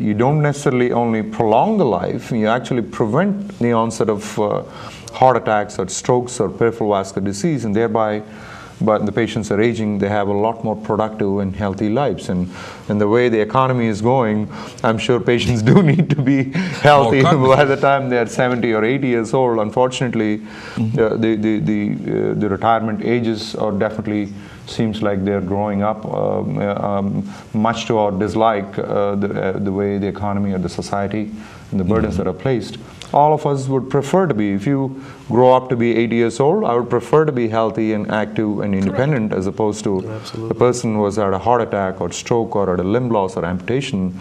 You don't necessarily only prolong the life, you actually prevent the onset of heart attacks or strokes or peripheral vascular disease, and thereby, but the patients are aging, they have a lot more productive and healthy lives. And the way the economy is going, I'm sure patients do need to be healthy by the time they're 70 or 80 years old. Unfortunately, the retirement ages are definitely seems like they're growing up, much to our dislike, the way the economy or the society and the burdens that are placed. All of us would prefer to be, if you grow up to be 80 years old, I would prefer to be healthy and active and independent, as opposed to the person who was at a heart attack or stroke or at a limb loss or amputation.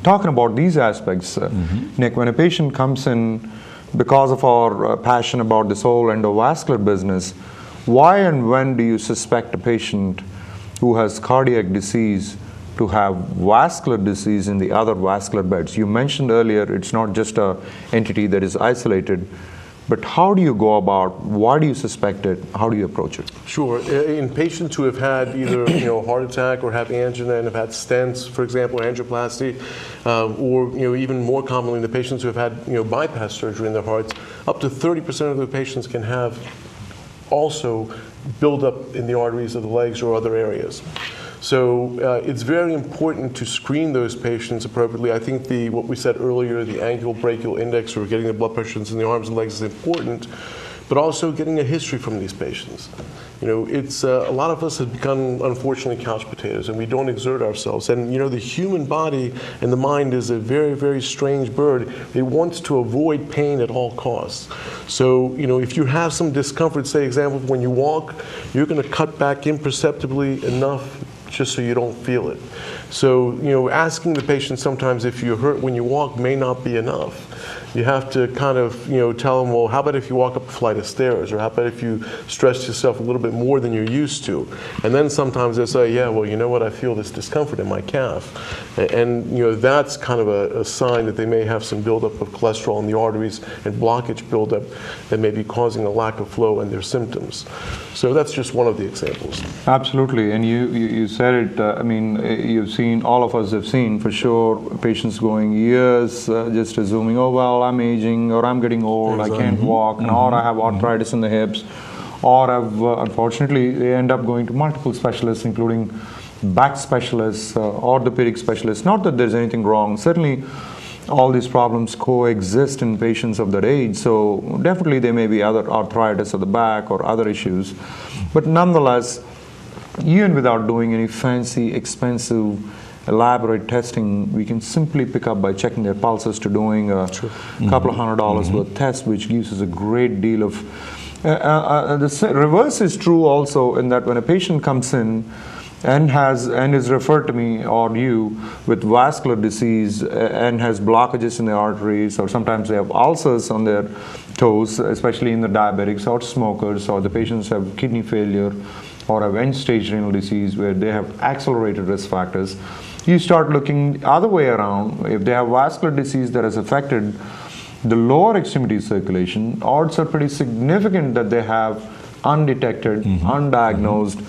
Talking about these aspects, Nick, when a patient comes in because of our passion about this whole endovascular business, why and when do you suspect a patient who has cardiac disease to have vascular disease in the other vascular beds? You mentioned earlier it's not just an entity that is isolated, but how do you go about, why do you suspect it, how do you approach it? Sure. In patients who have had either heart attack or have angina and have had stents, for example, angioplasty, or even more commonly the patients who have had bypass surgery in their hearts, up to 30% of the patients can have also buildup in the arteries of the legs or other areas. So it's very important to screen those patients appropriately. I think what we said earlier, the angular brachial index, or getting the blood pressures in the arms and legs, is important, but also getting a history from these patients. It's a lot of us have become, unfortunately, couch potatoes, and we don't exert ourselves. And the human body and the mind is a very, very strange bird. It wants to avoid pain at all costs. So, if you have some discomfort, say, example, when you walk, you're going to cut back imperceptibly enough just so you don't feel it. So, asking the patient sometimes if you're hurt when you walk may not be enough. You have to kind of, tell them, well, how about if you walk up a flight of stairs, or how about if you stretch yourself a little bit more than you're used to? And then sometimes they say, yeah, well, you know what, I feel this discomfort in my calf. And that's kind of a sign that they may have some buildup of cholesterol in the arteries and blockage buildup that may be causing a lack of flow in their symptoms. So that's just one of the examples. Absolutely, and you said it, you've seen, all of us have seen for sure, patients going years just assuming, oh, well, I'm aging, or I'm getting old, I can't walk, or I have arthritis in the hips, or unfortunately, they end up going to multiple specialists, including back specialists, orthopedic specialists. Not that there's anything wrong. Certainly, all these problems coexist in patients of that age, so definitely there may be other arthritis of the back or other issues. But nonetheless, even without doing any fancy, expensive, elaborate testing, we can simply pick up by checking their pulses to doing a couple of $100 worth test, which gives us a great deal of... the reverse is true also, in that when a patient comes in and is referred to me or you with vascular disease and has blockages in the arteries, or sometimes they have ulcers on their toes, especially in the diabetics or smokers, or the patients have kidney failure or have end-stage renal disease where they have accelerated risk factors, you start looking the other way around. If they have vascular disease that has affected the lower extremity circulation, odds are pretty significant that they have undetected, undiagnosed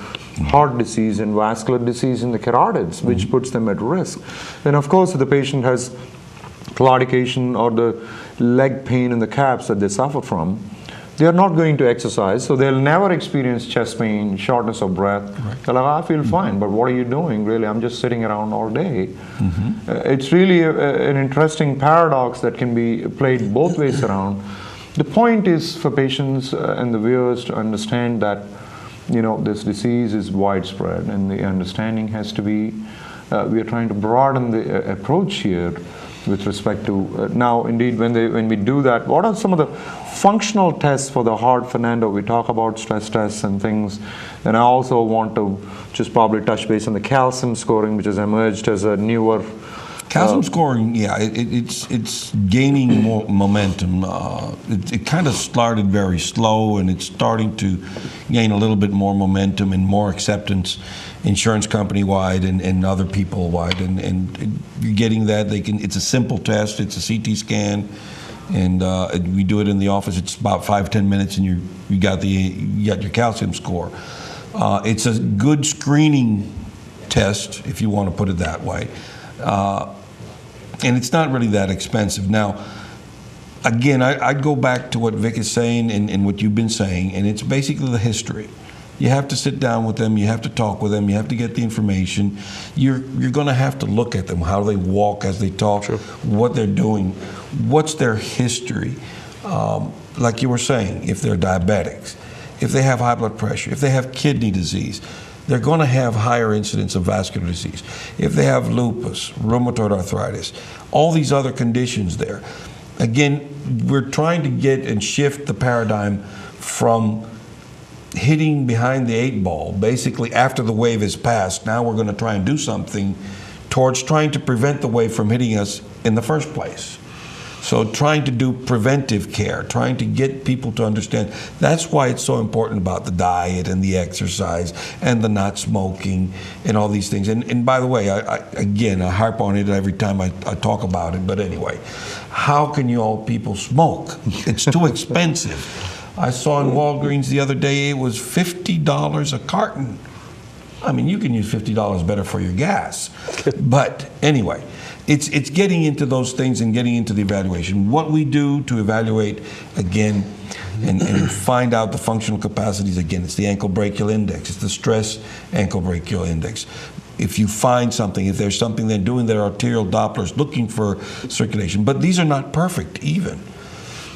heart disease and vascular disease in the carotids, which puts them at risk. Then, of course, if the patient has claudication or the leg pain in the calves that they suffer from, they are not going to exercise, so they'll never experience chest pain, shortness of breath. They're like, I feel fine, but what are you doing? Really, I'm just sitting around all day. It's really an interesting paradox that can be played both ways around. The point is for patients and the viewers to understand that this disease is widespread, and the understanding has to be, we are trying to broaden the approach here with respect to, now indeed when we do that, what are some of the functional tests for the heart, Fernando? We talk about stress tests and things, and I also want to just probably touch base on the calcium scoring, which has emerged as a newer calcium scoring, yeah, it's gaining more momentum. It kind of started very slow, and it's starting to gain a little bit more momentum and more acceptance, insurance company wide and other people wide. And you're getting that. It's a simple test. It's a CT scan, and we do it in the office. It's about 5-10 minutes, and you got your calcium score. It's a good screening test, if you want to put it that way. And it's not really that expensive. Now, again, I'd go back to what Vic is saying and what you've been saying, and it's basically the history. You have to sit down with them, you have to talk with them, you have to get the information. You're going to have to look at them, how they walk as they talk, sure, what they're doing, what's their history. Like you were saying, if they're diabetics, if they have high blood pressure, if they have kidney disease, they're going to have higher incidence of vascular disease. If they have lupus, rheumatoid arthritis, all these other conditions there. Again, we're trying to get and shift the paradigm from hitting behind the 8 ball, basically after the wave is passed. Now we're going to try and do something towards trying to prevent the wave from hitting us in the first place. So trying to do preventive care, trying to get people to understand. That's why it's so important about the diet and the exercise and the not smoking and all these things. And by the way, I harp on it every time I talk about it, but anyway, how can you all people smoke? It's too expensive. I saw in Walgreens the other day it was $50 a carton. I mean, you can use $50 better for your gas. But anyway, it's getting into those things and getting into the evaluation. What we do to evaluate, again, and find out the functional capacities, again, it's the ankle brachial index, it's the stress ankle brachial index. If you find something, if there's something they're doing their arterial Dopplers looking for circulation, but these are not perfect even.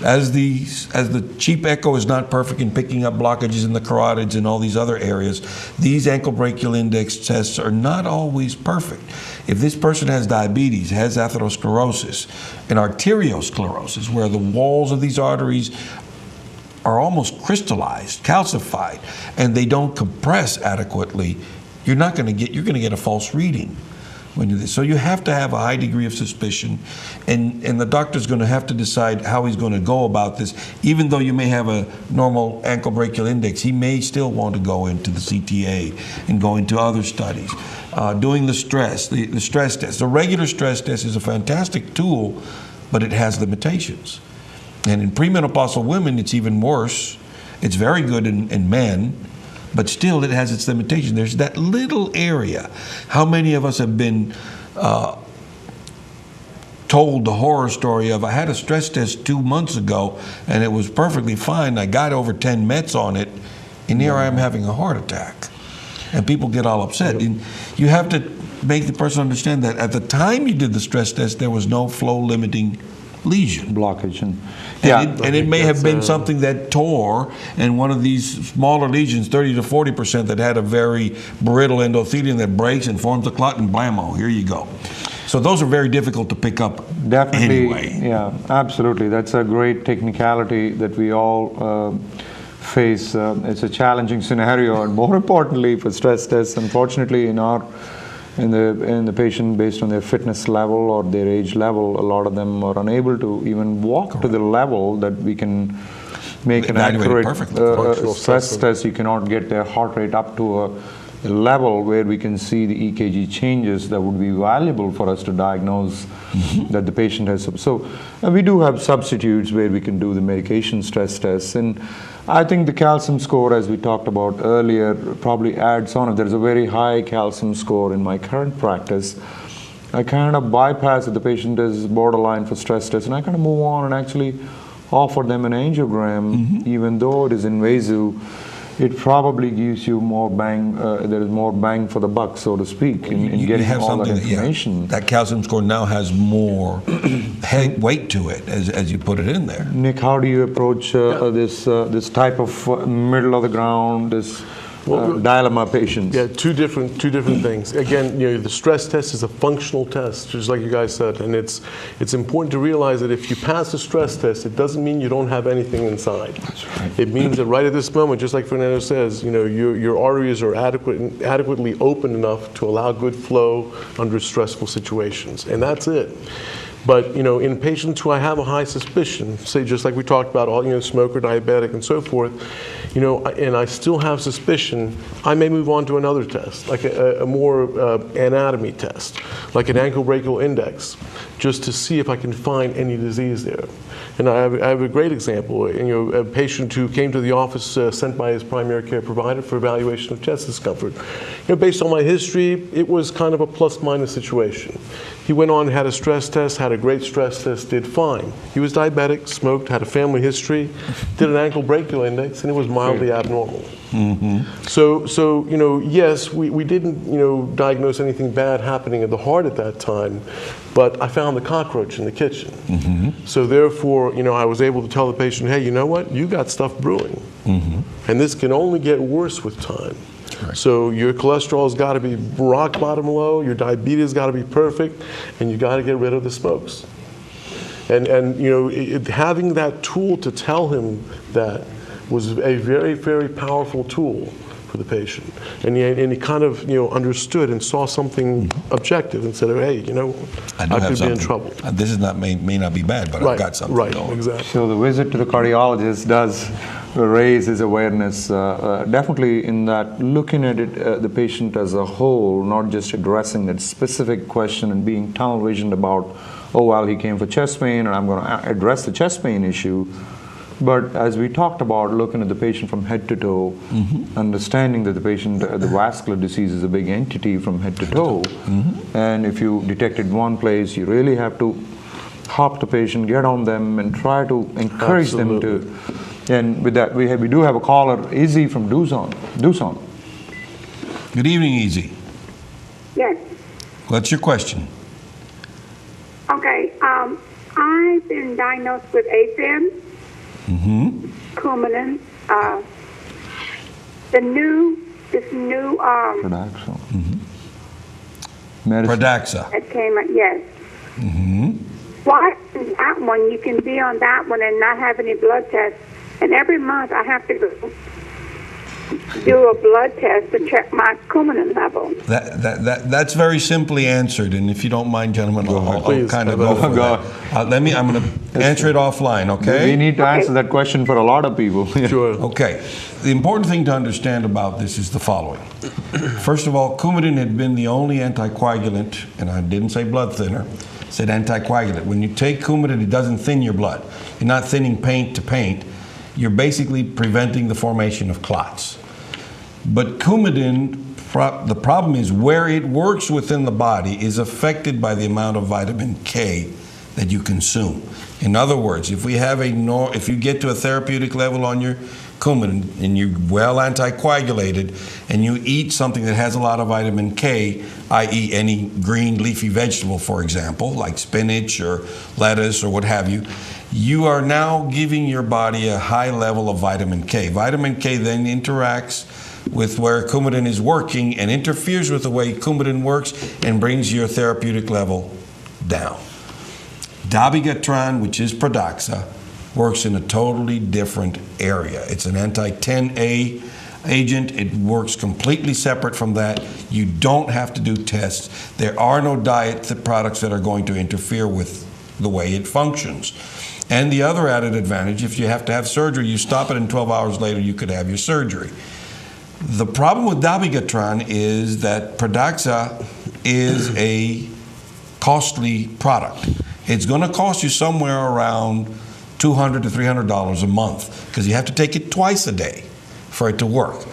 As the cheap echo is not perfect in picking up blockages in the carotids and all these other areas, these ankle brachial index tests are not always perfect. If this person has diabetes, has atherosclerosis, and arteriosclerosis, where the walls of these arteries are almost crystallized, calcified, and they don't compress adequately, you're going to get a false reading. When you do this. So you have to have a high degree of suspicion, and the doctor's going to have to decide how he's going to go about this. Even though you may have a normal ankle brachial index, he may still want to go into the CTA and go into other studies. Doing the stress test. The regular stress test is a fantastic tool, but it has limitations. And in premenopausal women, it's even worse. It's very good in men, but still it has its limitation. There's that little area. How many of us have been told the horror story of, I had a stress test 2 months ago and it was perfectly fine. I got over 10 mets on it and here I am having a heart attack. And people get all upset. And you have to make the person understand that at the time you did the stress test, there was no flow limiting lesion. Blockage. And it may have been something that tore, and one of these smaller lesions, 30 to 40%, that had a very brittle endothelium that breaks and forms a clot, and blammo, here you go. So those are very difficult to pick up. Definitely, anyway. Yeah, absolutely. That's a great technicality that we all face. It's a challenging scenario, and more importantly for stress tests, unfortunately in the patient, based on their fitness level or their age level, a lot of them are unable to even walk to the level that we can make an accurate stress test. You cannot get their heart rate up to a level where we can see the EKG changes that would be valuable for us to diagnose that the patient has. So we do have substitutes where we can do the medication stress tests, and I think the calcium score, as we talked about earlier, probably adds on. If there's a very high calcium score in my current practice, I kind of bypass if the patient is borderline for stress test, and I kind of move on and actually offer them an angiogram, even though it is invasive. It probably gives you more bang, there is more bang for the buck, so to speak, in getting all that information. That calcium score now has more weight to it, as you put it in there. Nick, how do you approach this type of middle of the ground, this dilemma patients? Yeah, two different things. Again, the stress test is a functional test, just like you guys said, and it's important to realize that if you pass the stress test, it doesn't mean you don't have anything inside. That's right. It means that right at this moment, just like Fernando says, your arteries are adequately open enough to allow good flow under stressful situations, and that's it. But in patients who I have a high suspicion, say just like we talked about, all smoker, diabetic, and so forth, and I still have suspicion, I may move on to another test, like a more anatomy test, like an ankle brachial index, just to see if I can find any disease there. And I have a great example. A patient who came to the office sent by his primary care provider for evaluation of chest discomfort. Based on my history, it was kind of a plus-minus situation. He went on, had a stress test, had a great stress test, did fine. He was diabetic, smoked, had a family history, did an ankle brachial index, and it was mildly abnormal. So yes, we didn't, diagnose anything bad happening in the heart at that time, but I found the cockroach in the kitchen. So therefore, I was able to tell the patient, hey, you know what? You got stuff brewing. And this can only get worse with time. Right. So your cholesterol's got to be rock bottom low, your diabetes got to be perfect, and you got to get rid of the smokes. And having that tool to tell him that was a very, very powerful tool for the patient. And he kind of, understood and saw something objective and said, hey, I could be in trouble. This is may not be bad, but I've got something Right, going. exactly. So the visit to the cardiologist does raise his awareness, definitely in that looking at it, the patient as a whole, not just addressing that specific question and being tunnel visioned about, oh, well, he came for chest pain and I'm going to address the chest pain issue. But as we talked about, looking at the patient from head to toe, understanding that the patient, the vascular disease is a big entity from head to toe, and if you detect it one place, you really have to hop the patient, get on them, and try to encourage them to. And with that, we do have a caller, Izzy from Doosan. Good evening, Easy. Yes. What's your question? Okay. I've been diagnosed with AFib, Coumadin, this new Pradaxa. Medicine. Pradaxa. that came. Yes. Why is that one? You can be on that one and not have any blood tests. And every month I have to go do a blood test to check my Coumadin level. That's very simply answered, and if you don't mind, gentlemen, I'll Please, kind of go go for ahead. that. I'm going to answer it offline, okay? We need to answer that question for a lot of people. Sure. Okay. The important thing to understand about this is the following. First of all, Coumadin had been the only anticoagulant, and I didn't say blood thinner, I said anticoagulant. When you take Coumadin, it doesn't thin your blood. You're not thinning paint to paint. You're basically preventing the formation of clots. But Coumadin, the problem is where it works within the body is affected by the amount of vitamin K that you consume. In other words, if you get to a therapeutic level on your Coumadin and you're well anticoagulated and you eat something that has a lot of vitamin K, i.e. any green leafy vegetable, for example, like spinach or lettuce or what have you, you are now giving your body a high level of vitamin K. Vitamin K then interacts with where Coumadin is working and interferes with the way Coumadin works and brings your therapeutic level down. Dabigatran, which is Pradaxa, works in a totally different area. It's an anti-10A agent. It works completely separate from that. You don't have to do tests. There are no diet products that are going to interfere with the way it functions. And the other added advantage, if you have to have surgery, you stop it and 12 hours later you could have your surgery. The problem with dabigatran is that Pradaxa is a costly product. It's going to cost you somewhere around $200 to $300 a month because you have to take it twice a day for it to work.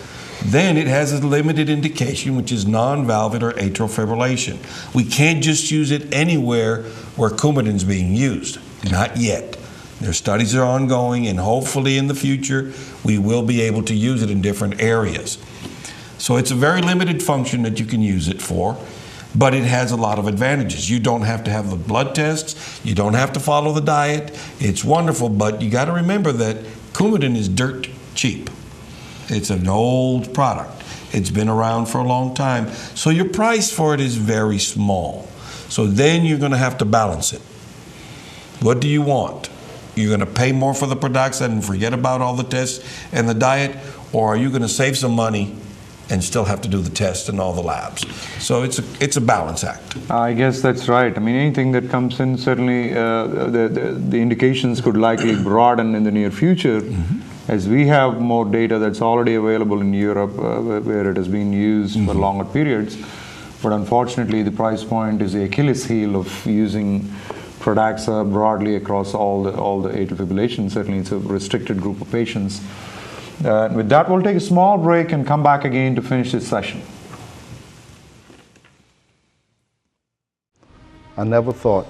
Then it has a limited indication, which is non-valvular atrial fibrillation. We can't just use it anywhere where Coumadin is being used. Not yet. Their studies are ongoing, and hopefully in the future we will be able to use it in different areas. So it's a very limited function that you can use it for, but it has a lot of advantages. You don't have to have the blood tests. You don't have to follow the diet. It's wonderful, but you got to remember that Coumadin is dirt cheap. It's an old product. It's been around for a long time. So your price for it is very small. So then you're going to have to balance it. What do you want? You're going to pay more for the Pradaxa and forget about all the tests and the diet, or are you going to save some money and still have to do the tests and all the labs? So it's a balance act. I guess that's right. I mean, anything that comes in, certainly the indications could likely broaden in the near future as we have more data that's already available in Europe where it has been used for longer periods. But unfortunately, the price point is the Achilles heel of using Pradaxa broadly across all the atrial fibrillation. Certainly, it's a restricted group of patients. With that, we'll take a small break and come back again to finish this session. I never thought